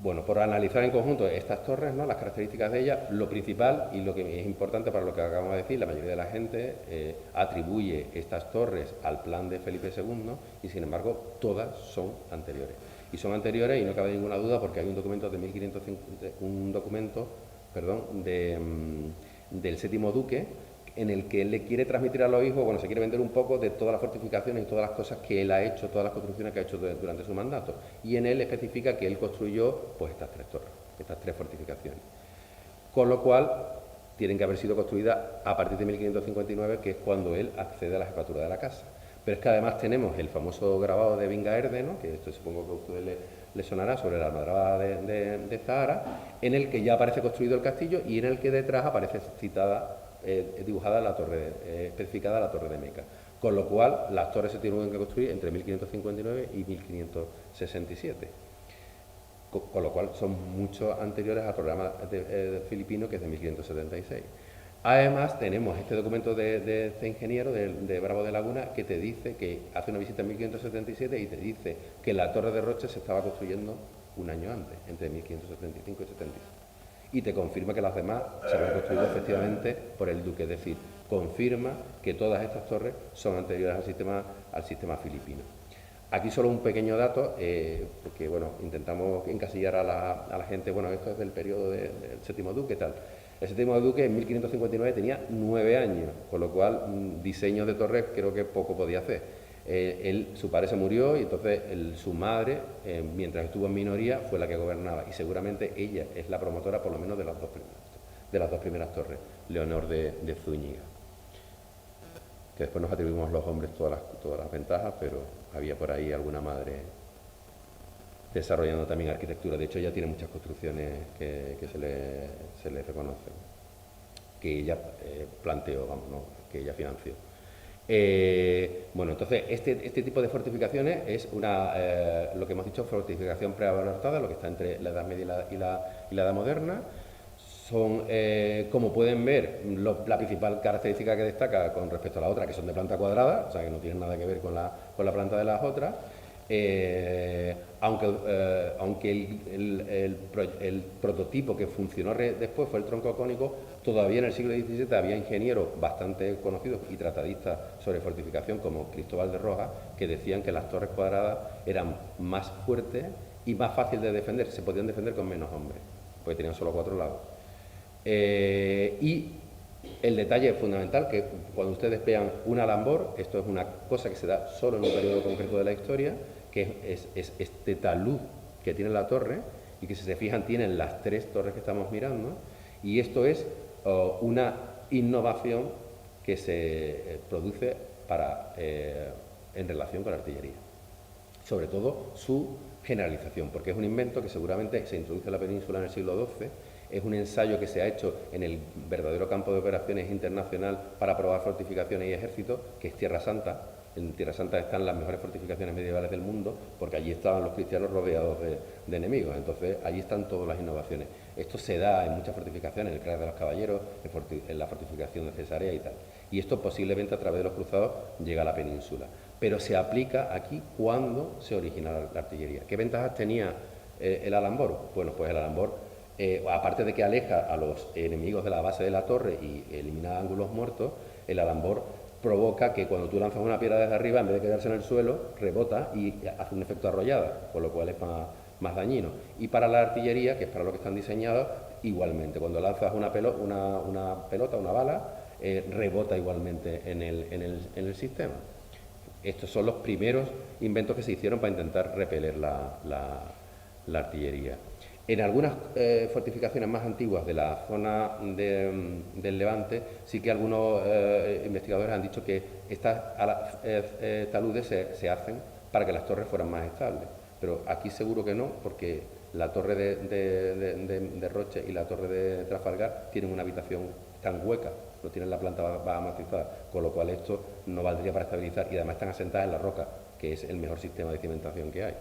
bueno, por analizar en conjunto estas torres, ¿no?, las características de ellas, lo principal y lo que es importante para lo que acabamos de decir, la mayoría de la gente atribuye estas torres al plan de Felipe II, y sin embargo todas son anteriores. Y son anteriores y no cabe ninguna duda porque hay un documento de 1550, del séptimo duque, en el que él le quiere transmitir a los hijos, bueno, se quiere vender un poco de todas las fortificaciones y todas las cosas que él ha hecho, todas las construcciones que ha hecho durante su mandato. Y en él especifica que él construyó pues estas 3 torres, estas 3 fortificaciones. Con lo cual, tienen que haber sido construidas a partir de 1559, que es cuando él accede a la jefatura de la casa. Pero es que además tenemos el famoso grabado de Vingaerde, ¿no?, que esto supongo que a ustedes les sonará, sobre la almadraba de Zahara, en el que ya aparece construido el castillo y en el que detrás aparece citada, dibujada la torre, especificada la torre de Meca. Con lo cual, las torres se tienen que construir entre 1559 y 1567. Con lo cual, son mucho anteriores al programa filipino, que es de 1576. Además, tenemos este documento de este ingeniero, de Bravo de Laguna, que te dice que hace una visita en 1577 y te dice que la torre de Roche se estaba construyendo un año antes, entre 1575 y 76. Y te confirma que las demás se habían construido efectivamente por el duque, es decir, confirma que todas estas torres son anteriores al sistema filipino. Aquí solo un pequeño dato, porque bueno, intentamos encasillar a la gente, bueno, esto es del periodo del séptimo duque, tal. El séptimo duque en 1559 tenía 9 años, con lo cual diseños de torres creo que poco podía hacer. Su padre se murió y entonces su madre, mientras estuvo en minoría, fue la que gobernaba y seguramente ella es la promotora por lo menos de las dos primeras torres, Leonor de Zúñiga. Que después nos atribuimos los hombres todas las ventajas, pero había por ahí alguna madre desarrollando también arquitectura. De hecho, ella tiene muchas construcciones que se le reconocen, que ella planteó, vamos, ¿no?, que ella financió. Bueno, entonces, este tipo de fortificaciones es lo que hemos dicho, fortificación preabarrotada, lo que está entre la Edad Media y la Edad Moderna. Son, como pueden ver, la principal característica que destaca con respecto a la otra, que son de planta cuadrada, o sea, que no tienen nada que ver con la planta de las otras, aunque el prototipo que funcionó después fue el tronco cónico, todavía en el siglo XVII había ingenieros bastante conocidos y tratadistas sobre fortificación, como Cristóbal de Rojas, que decían que las torres cuadradas eran más fuertes y más fáciles de defender, se podían defender con menos hombres, porque tenían solo 4 lados. Y el detalle fundamental, que cuando ustedes vean un alambor, esto es una cosa que se da solo en un periodo concreto de la historia, que es este talud que tiene la torre, y que si se fijan tienen las 3 torres que estamos mirando, y esto es una innovación que se produce en relación con la artillería. Sobre todo su generalización, porque es un invento que seguramente se introduce en la península en el siglo XII, es un ensayo que se ha hecho en el verdadero campo de operaciones internacional para probar fortificaciones y ejércitos, que es Tierra Santa. En Tierra Santa están las mejores fortificaciones medievales del mundo, porque allí estaban los cristianos rodeados de enemigos, entonces allí están todas las innovaciones. Esto se da en muchas fortificaciones, en el Cráter de los Caballeros, en la fortificación de Cesarea y tal. Y esto posiblemente a través de los cruzados llega a la península. Pero se aplica aquí cuando se origina la artillería. ¿Qué ventajas tenía el alambor? Bueno, pues el alambor, aparte de que aleja a los enemigos de la base de la torre y elimina ángulos muertos, el alambor provoca que cuando tú lanzas una piedra desde arriba, en vez de quedarse en el suelo, rebota y hace un efecto arrollada, con lo cual es más dañino. Y para la artillería, que es para lo que están diseñados, igualmente. Cuando lanzas una pelota, una bala, rebota igualmente en el sistema. Estos son los primeros inventos que se hicieron para intentar repeler la artillería. En algunas fortificaciones más antiguas de la zona del Levante, sí que algunos investigadores han dicho que estas taludes se hacen para que las torres fueran más estables. Pero aquí seguro que no, porque la torre de Roche y la torre de Trafalgar tienen una habitación tan hueca, no tienen la planta baja amortizada, con lo cual esto no valdría para estabilizar, y además están asentadas en la roca, que es el mejor sistema de cimentación que hay.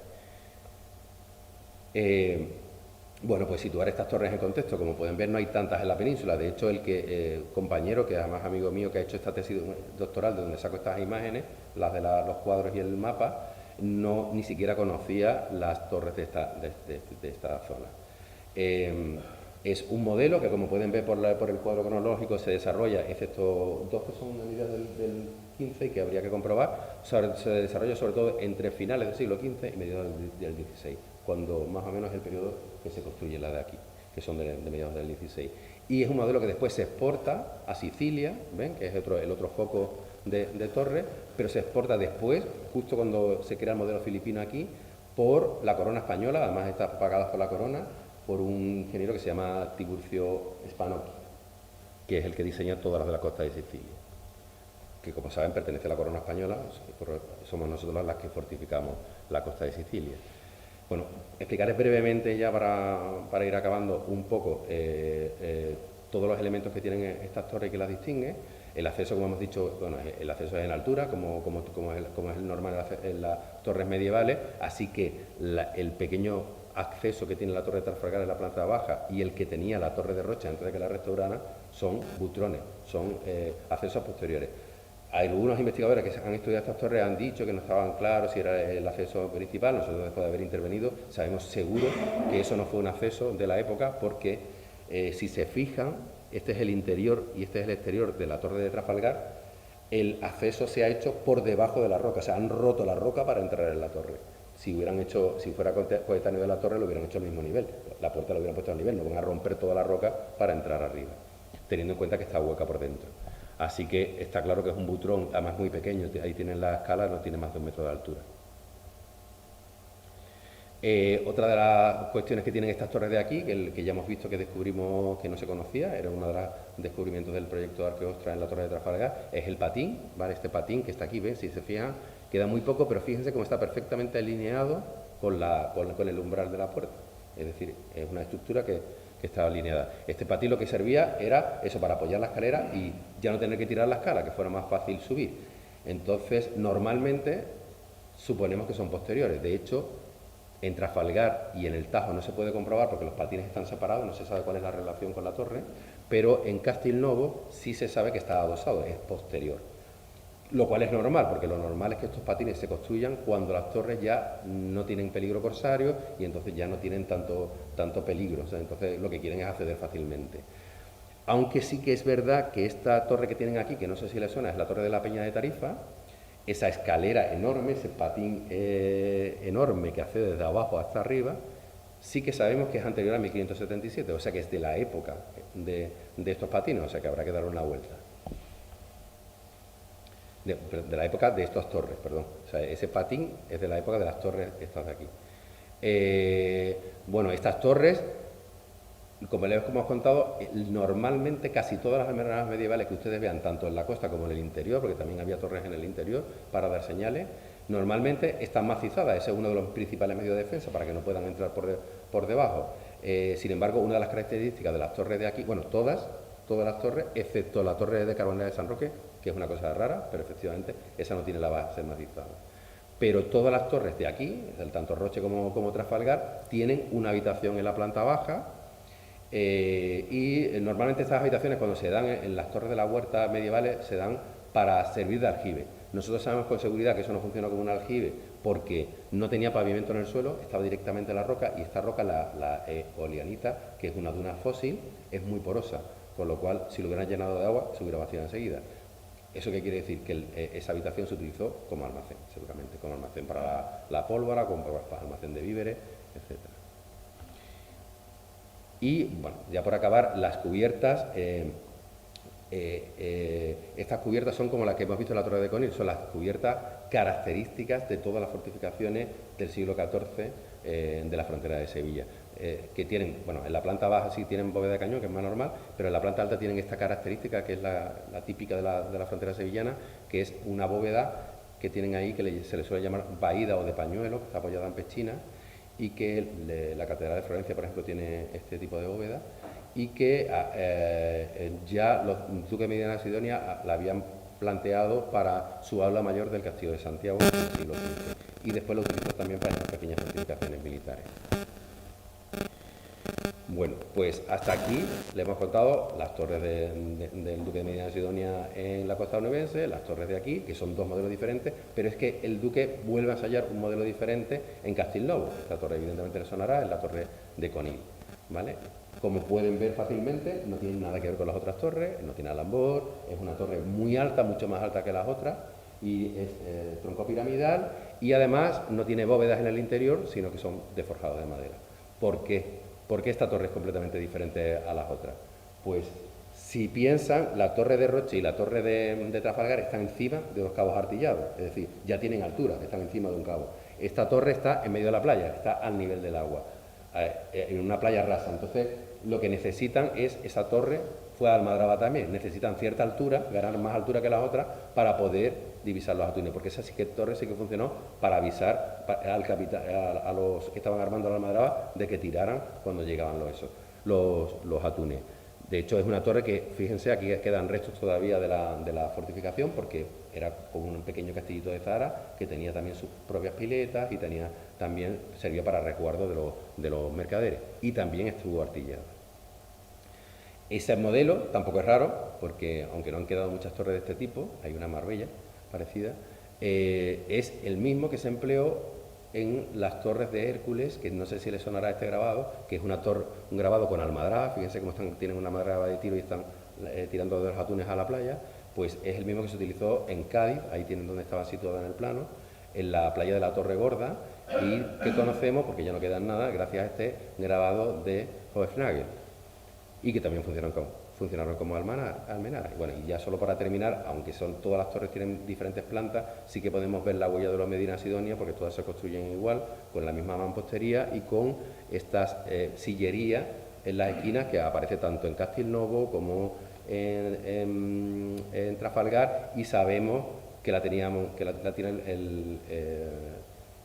Bueno, pues situar estas torres en contexto, como pueden ver, no hay tantas en la península. De hecho, compañero, que además amigo mío, que ha hecho esta tesis doctoral de donde saco estas imágenes, las de los cuadros y el mapa, ni siquiera conocía las torres de esta zona. Es un modelo que, como pueden ver por el cuadro cronológico, se desarrolla, excepto 2 que son medidas XV y que habría que comprobar, se desarrolla sobre todo entre finales del siglo XV y mediados del XVI, cuando más o menos es el periodo que se construye la de aquí, que son de mediados del XVI. Y es un modelo que después se exporta a Sicilia, ¿ven? Que es el otro foco de torre, pero se exporta después, justo cuando se crea el modelo filipino aquí, por la corona española, además está pagada por la corona, por un ingeniero que se llama Tiburcio Spanocchi, que es el que diseña todas las de la costa de Sicilia, que como saben pertenece a la corona española, somos nosotros las que fortificamos la costa de Sicilia. Bueno, explicaré brevemente ya para ir acabando un poco todos los elementos que tienen estas torres y que las distinguen. El acceso, como hemos dicho, bueno, el acceso es en altura, como es el normal en las torres medievales, así que el pequeño acceso que tiene la torre de Trafalgar en la planta baja y el que tenía la torre de Rocha antes de que la restauraran son butrones, son accesos posteriores. Algunos investigadores que han estudiado estas torres han dicho que no estaban claros si era el acceso principal. Nosotros, después de haber intervenido, sabemos seguro que eso no fue un acceso de la época, porque si se fijan, este es el interior y este es el exterior de la torre de Trafalgar. El acceso se ha hecho por debajo de la roca, o sea, han roto la roca para entrar en la torre. Si fuera coetáneo de la torre, lo hubieran hecho al mismo nivel. La puerta la hubieran puesto al nivel, no van a romper toda la roca para entrar arriba, teniendo en cuenta que está hueca por dentro. Así que está claro que es un butrón, además muy pequeño, ahí tienen la escala, no tiene más de 1 metro de altura. Otra de las cuestiones que tienen estas torres de aquí, que ya hemos visto que descubrimos que no se conocía, era uno de los descubrimientos del proyecto Arqueostra en la torre de Trafalgar, es el patín, ¿vale? Este patín que está aquí, ¿ven? Si se fijan, queda muy poco, pero fíjense cómo está perfectamente alineado con el umbral de la puerta. Es decir, es una estructura que está alineada. Este patín lo que servía era eso, para apoyar la escalera y ya no tener que tirar la escala, que fuera más fácil subir. Entonces, normalmente suponemos que son posteriores. De hecho, en Trafalgar y en el Tajo no se puede comprobar porque los patines están separados, no se sabe cuál es la relación con la torre, pero en Castelnuovo sí se sabe que está adosado, es posterior. Lo cual es normal, porque lo normal es que estos patines se construyan cuando las torres ya no tienen peligro corsario y entonces ya no tienen tanto peligro. O sea, entonces lo que quieren es acceder fácilmente. Aunque sí que es verdad que esta torre que tienen aquí, que no sé si les suena, es la torre de la Peña de Tarifa, esa escalera enorme, ese patín enorme que hace desde abajo hasta arriba, sí que sabemos que es anterior a 1577, o sea que es de la época de estos patines, o sea que habrá que dar una vuelta. De la época de estas torres, perdón. O sea, ese patín es de la época de las torres estas de aquí. Bueno, estas torres, como les hemos contado, normalmente casi todas las almenadas medievales que ustedes vean, tanto en la costa como en el interior, porque también había torres en el interior para dar señales, normalmente están macizadas. Ese es uno de los principales medios de defensa para que no puedan entrar por debajo. Sin embargo, una de las características de las torres de aquí, bueno, todas las torres, excepto la torre de Carbonera de San Roque, que es una cosa rara, pero efectivamente esa no tiene la base macizada. Pero todas las torres de aquí, tanto Roche como Trafalgar, tienen una habitación en la planta baja y normalmente estas habitaciones, cuando se dan en las torres de la huerta medievales, se dan para servir de aljibe. Nosotros sabemos con seguridad que eso no funciona como un aljibe porque no tenía pavimento en el suelo, estaba directamente en la roca, y esta roca, la eolianita, que es una duna fósil, es muy porosa, con lo cual si lo hubieran llenado de agua se hubiera vaciado enseguida. ¿Eso qué quiere decir? Que esa habitación se utilizó como almacén, seguramente, como almacén para la pólvora, como para almacén de víveres, etc. Y, bueno, ya por acabar, las cubiertas, estas cubiertas son como las que hemos visto en la Torre de Conil, son las cubiertas características de todas las fortificaciones del siglo XIV de la frontera de Sevilla. Que tienen, bueno, en la planta baja sí tienen bóveda de cañón, que es más normal, pero en la planta alta tienen esta característica que es la típica de la frontera sevillana, que es una bóveda que tienen ahí que se le suele llamar vaída o de pañuelo, que está apoyada en pechinas, y que la Catedral de Florencia, por ejemplo, tiene este tipo de bóveda, y que ya los duques de Medina Sidonia la habían planteado para su aula mayor del Castillo de Santiago en el siglo XV, y después lo utilizó también para estas pequeñas fortificaciones militares. Bueno, pues hasta aquí le hemos contado las torres del duque de Medina Sidonia en la costa onubense, las torres de aquí, que son dos modelos diferentes, pero es que el duque vuelve a ensayar un modelo diferente en Castelnuovo. Esta torre evidentemente le sonará, es la torre de Conil, ¿vale? Como pueden ver fácilmente, no tiene nada que ver con las otras torres, no tiene alambor, es una torre muy alta, mucho más alta que las otras, y es tronco piramidal, y además no tiene bóvedas en el interior, sino que son de forjado de madera. ¿Por qué? ¿Por qué esta torre es completamente diferente a las otras? Pues si piensan, la torre de Roche y la torre de Trafalgar están encima de dos cabos artillados, es decir, ya tienen altura, están encima de un cabo. Esta torre está en medio de la playa, está al nivel del agua, en una playa rasa. Entonces, lo que necesitan es esa torre, fue a Almadraba también, necesitan cierta altura, ganar más altura que las otras, para poder divisar los atunes, porque esa torre sí que funcionó para avisar al capitán, a los que estaban armando la Almadraba de que tiraran cuando llegaban los atunes. De hecho, es una torre que, fíjense, aquí quedan restos todavía de la fortificación, porque era como un pequeño castillito de Zahara que tenía también sus propias piletas y también servía para resguardo de los mercaderes, y también estuvo artillado. Ese modelo tampoco es raro, porque aunque no han quedado muchas torres de este tipo, hay una en Marbella parecida, es el mismo que se empleó en las torres de Hércules, que no sé si les sonará este grabado, que es un grabado con almadraba. Fíjense cómo tienen una almadraba de tiro y están tirando de los atunes a la playa. Pues es el mismo que se utilizó en Cádiz, ahí tienen donde estaba situada en el plano, en la playa de la Torre Gorda, y que conocemos, porque ya no queda nada, gracias a este grabado de Hoefnagel, y que también funcionaron como almenaras. Y bueno, y ya solo para terminar, aunque todas las torres tienen diferentes plantas, sí que podemos ver la huella de los Medina Sidonia, porque todas se construyen igual, con la misma mampostería y con estas sillerías en las esquinas, que aparece tanto en Castelnovo como en Trafalgar, y sabemos que la tiene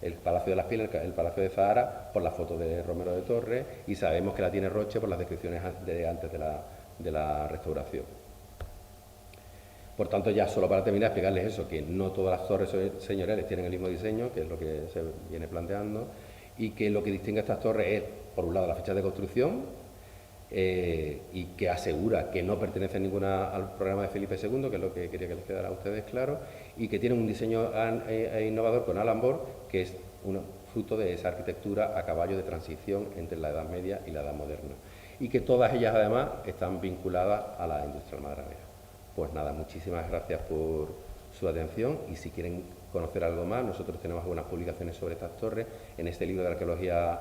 el Palacio de las Pieles, el Palacio de Zahara, por la foto de Romero de Torres, y sabemos que la tiene Roche por las descripciones de antes de la restauración. Por tanto, ya solo para terminar, explicarles eso, que no todas las torres señoriales tienen el mismo diseño, que es lo que se viene planteando, y que lo que distingue a estas torres es, por un lado, la fecha de construcción, y que asegura que no pertenece ninguna al programa de Felipe II, que es lo que quería que les quedara a ustedes claro, y que tiene un diseño innovador con alambor, que es un fruto de esa arquitectura a caballo de transición entre la Edad Media y la Edad Moderna, y que todas ellas además están vinculadas a la industria almadranera. Pues nada, muchísimas gracias por su atención, y si quieren conocer algo más, nosotros tenemos algunas publicaciones sobre estas torres en este libro de arqueología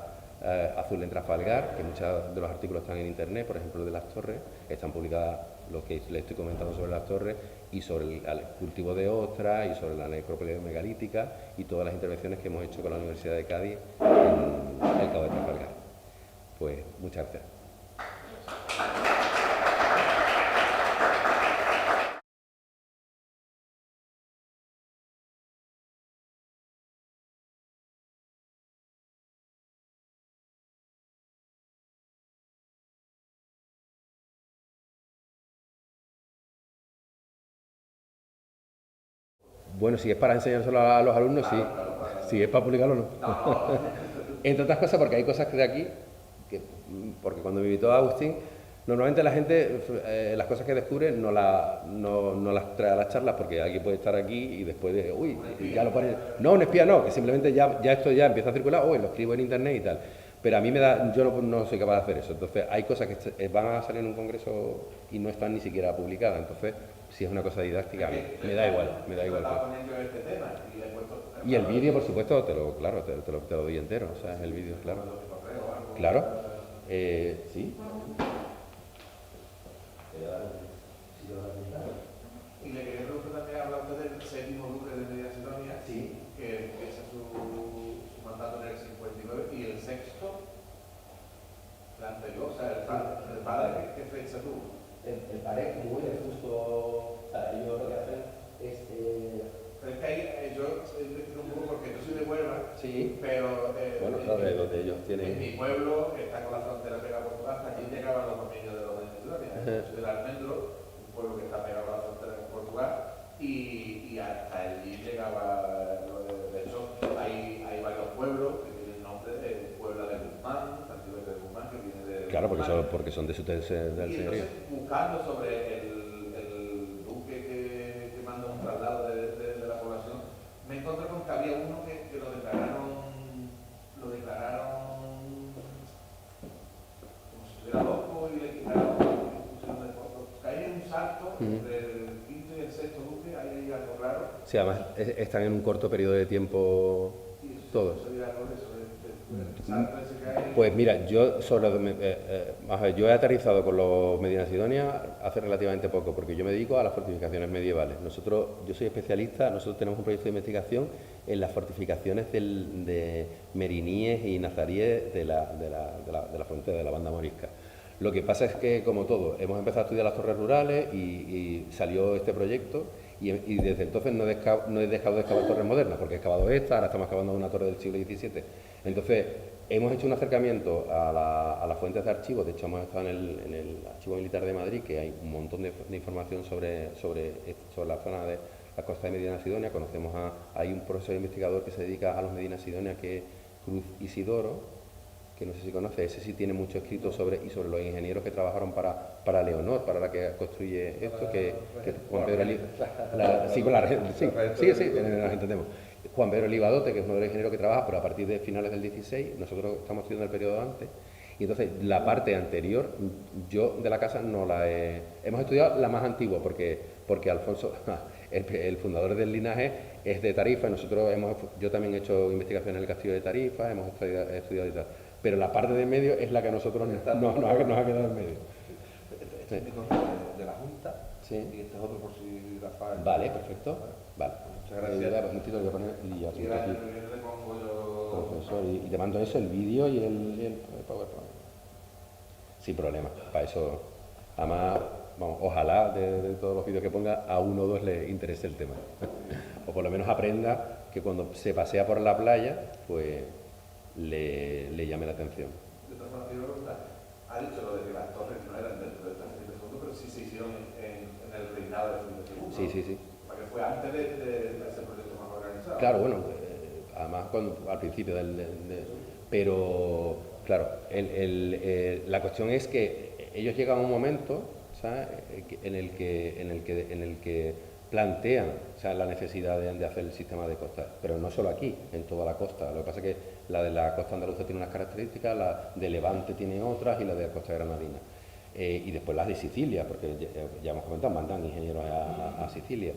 azul en Trafalgar, que muchos de los artículos están en internet, por ejemplo, de las torres, están publicadas lo que les estoy comentando sobre las torres y sobre el cultivo de ostras y sobre la necrópolis megalítica y todas las intervenciones que hemos hecho con la Universidad de Cádiz en el Cabo de Trafalgar. Pues muchas gracias. Bueno, si es para enseñárselo a los alumnos, sí. Si es para publicarlo, no. Entre otras cosas, porque hay cosas que de aquí, porque cuando me invitó a Agustín, normalmente la gente, las cosas que descubre no las trae a las charlas, porque alguien puede estar aquí y después de, uy, ya lo pone. No, un espía no, que simplemente ya esto ya empieza a circular, uy, lo escribo en internet y tal. Pero a mí yo no soy capaz de hacer eso. Entonces, hay cosas que van a salir en un congreso y no están ni siquiera publicadas. Entonces, si es una cosa didáctica, me da igual. Y el vídeo, por supuesto, te lo doy entero, o sea, el vídeo, claro. Claro, sí. Y le quería preguntar también, hablando del séptimo duque de Medina Sidonia, Sí. que empieza su mandato en el 59, y el sexto, el anterior, o sea, el padre, ¿qué fecha tuvo? El pared muy justo, o sea, ellos lo que hacen es... Pero es que ahí yo investigo un poco porque yo soy de Huelva, Sí. pero Bueno, sabe donde ellos tienen... en mi pueblo, que está con la frontera pegada a Portugal, hasta allí llegaban los dominios de los Medina Sidonia. Yo soy del Almendro, un pueblo que está pegado a la frontera con Portugal, y hasta allí llegaba, de hecho, hay varios pueblos que tienen el nombre de Puebla de Guzmán, Santiago de Guzmán, que viene de... Claro, Guzmán. porque son del Y señorío. entonces, buscando sobre el duque que manda un traslado de la población, me encontré con que había uno que lo declararon como si tuviera dos salto entre el quinto y el sexto duque, ahí hay algo claro. Sí, además están en un corto periodo de tiempo todos. Pues mira, yo yo he aterrizado con los Medina Sidonia hace relativamente poco, porque yo me dedico a las fortificaciones medievales. Yo soy especialista, nosotros tenemos un proyecto de investigación en las fortificaciones de meriníes y nazaríes de la frontera de la banda morisca. Lo que pasa es que, como todo, hemos empezado a estudiar las torres rurales y salió este proyecto y desde entonces no he dejado de excavar torres modernas, porque he excavado esta, ahora estamos excavando una torre del siglo XVII. Entonces, hemos hecho un acercamiento a las fuentes de archivos. De hecho, hemos estado en el Archivo Militar de Madrid, que hay un montón de información sobre la zona de la costa de Medina Sidonia. Hay un profesor investigador que se dedica a los Medina Sidonia, que es Cruz Isidoro, que no sé si conoce. Ese sí tiene mucho escrito sobre los ingenieros que trabajaron para Leonor, para la que construye esto, que Juan Pedro nos entendemos. Juan Pedro Libadote, que es uno de los ingenieros que trabaja, pero a partir de finales del 16, nosotros estamos estudiando el periodo antes, y entonces la parte anterior, yo de la casa no la hemos estudiado la más antigua, porque Alfonso, el fundador del linaje, es de Tarifa, y yo también he hecho investigación en el castillo de Tarifa, hemos estudiado y tal, pero la parte de medio es la que a nosotros nos ha quedado en medio. Este es mi correo de la Junta, sí. Y este es otro por si Rafael. Vale, perfecto. Vale. Muchas gracias. Un título que poner y el año que viene le pongo yo... Profesor, y te mando eso, el vídeo y el PowerPoint. Sin problema, para eso, además, vamos, ojalá de todos los vídeos que ponga a uno o dos le interese el tema. O por lo menos aprenda que cuando se pasea por la playa, pues le llame la atención. De todas formas, quiero preguntar, ha dicho lo de que las torres no eran dentro de Felipe II, pero sí se hicieron en el reinado de Felipe II. Sí. Porque fue antes de ese proyecto más organizado. Claro, bueno, además al principio pero claro, la cuestión es que ellos llegan a un momento, ¿sabes?, en el que plantean, o sea, la necesidad de hacer el sistema de costas, pero no solo aquí, en toda la costa. Lo que pasa es que la de la costa andaluza tiene unas características, la de Levante tiene otras y la de la costa granadina. Y después las de Sicilia, porque ya hemos comentado, mandan ingenieros a Sicilia.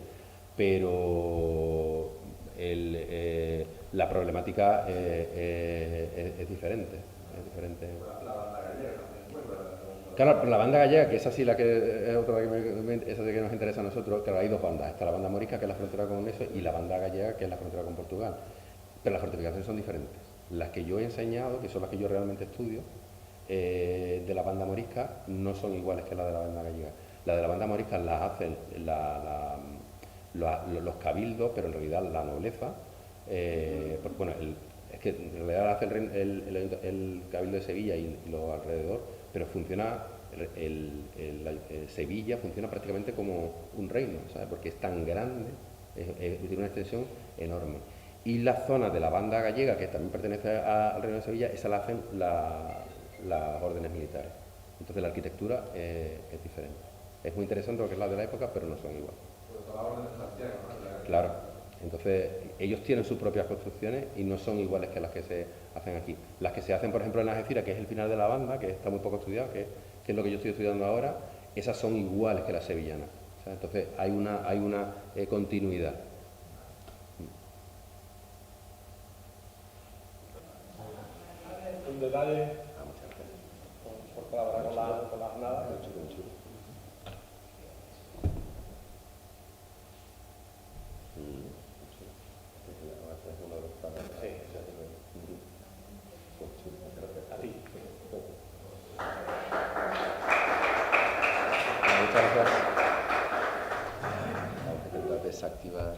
Pero la problemática es diferente. La banda gallega también. Claro, la banda gallega, que es así la que es otra que nos interesa a nosotros. Claro, hay dos bandas. Está la banda morisca, que es la frontera con eso, y la banda gallega, que es la frontera con Portugal. Pero las fortificaciones son diferentes. Las que yo he enseñado, que son las que yo realmente estudio, de la banda morisca, no son iguales que la de la banda gallega. La de la banda morisca las hacen los cabildos, pero en realidad la nobleza, porque, bueno, es que en realidad hace el cabildo de Sevilla y los alrededor, pero funciona, Sevilla funciona prácticamente como un reino, ¿sabes?, porque es tan grande, tiene una extensión enorme. Y la zona de la banda gallega, que también pertenece al reino de Sevilla, esa la hacen las órdenes militares. Entonces la arquitectura es diferente. Es muy interesante porque es la de la época, pero no son iguales. Claro, entonces ellos tienen sus propias construcciones y no son iguales que las que se hacen aquí. Las que se hacen, por ejemplo, en Algeciras, que es el final de la banda, que está muy poco estudiado, que es lo que yo estoy estudiando ahora, esas son iguales que las sevillanas. O sea, entonces hay una continuidad. Un detalle por colaborar con la jornada. A ti. Muchas gracias. Vamos a intentar desactivar.